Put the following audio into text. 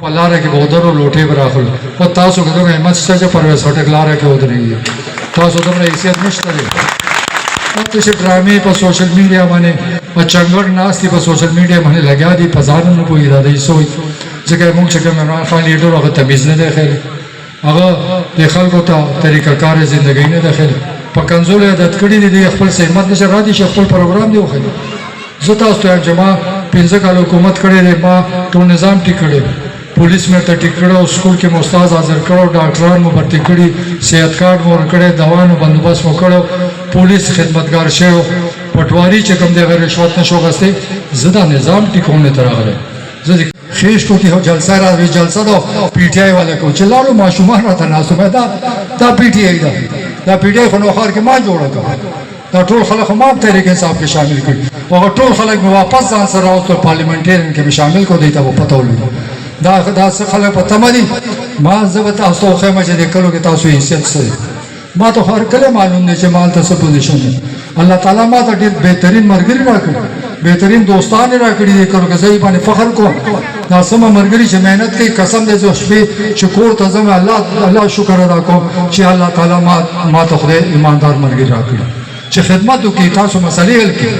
لاره کې به ودرو لوټې به راخلو خو تاسو که دومره همت شته چې پرویز خټک لاره کې ودرېږي تاسو دومره حیثیت نشته دی تاسې ډرامې په سوشل میډیا باندې چنګړ ناست دي په سوشل میډیا باندې لګیا دي په ځان هم نه پوهېږي دا دی څه وایي ځکه موږ چې کوم عمران خان لیډر هغه تمیز نه دی ښیلی هغه د خلکو ته طریقه کار زندګۍ نه ده ښیلی په کنځلو عادت کړي دي دوی خپل همت نشه را دي چې خپل پروګرام دی وښیي زه تاسو ته وایم چې ما 15 کاله حکومت کړی دی ما ټول نظام ټیک کړی पुलिस में तो टिकड़ो स्कूल के मुस्ताद हाजिर करो डॉक्टरान में भर्ती करी सेहत कार्ड में कड़े दवा बंदोबस्त में करो पुलिस खिदमतगार शे पटवारी चकम दे अगर रिश्वत न शो गस्ते ज़्यादा निज़ाम टिकोने तरह है ज़्यादा खेश तो की हो जलसा रहा है जलसा तो पीटीआई वाले को चला लो माशूमान रहा था नासु में दा पीटीआई दा पीटीआई को नौखार के मां जोड़ा था दा टोल खलक माप तरीके साहब के शामिल की और टोल खलक में वापस आंसर रहा तो पार्लियामेंटेरियन के में शामिल को देता वो पता हो دا خلک په تمه دي ما زه به تاسو ته وښیم چې د کلو کې تاسو حیثیت څه دی ما ته هر کله معلوم دی چې ما هلته څه پوزیشن دی الله تعالی ما ته ډېر بهترین ملګري راکړي بهترین دوستان یې راکړي دي کلو کې زه یې باندې فخر کوم دا سمه ملګري چې محنت کوي قسم دی زه شپې چې کور ته ځم الله شکر ادا کوم چې الله تعالی ما ته خدای ایماندار ملګري راکړي چې خدمت وکړي تاسو مسلې حل کړي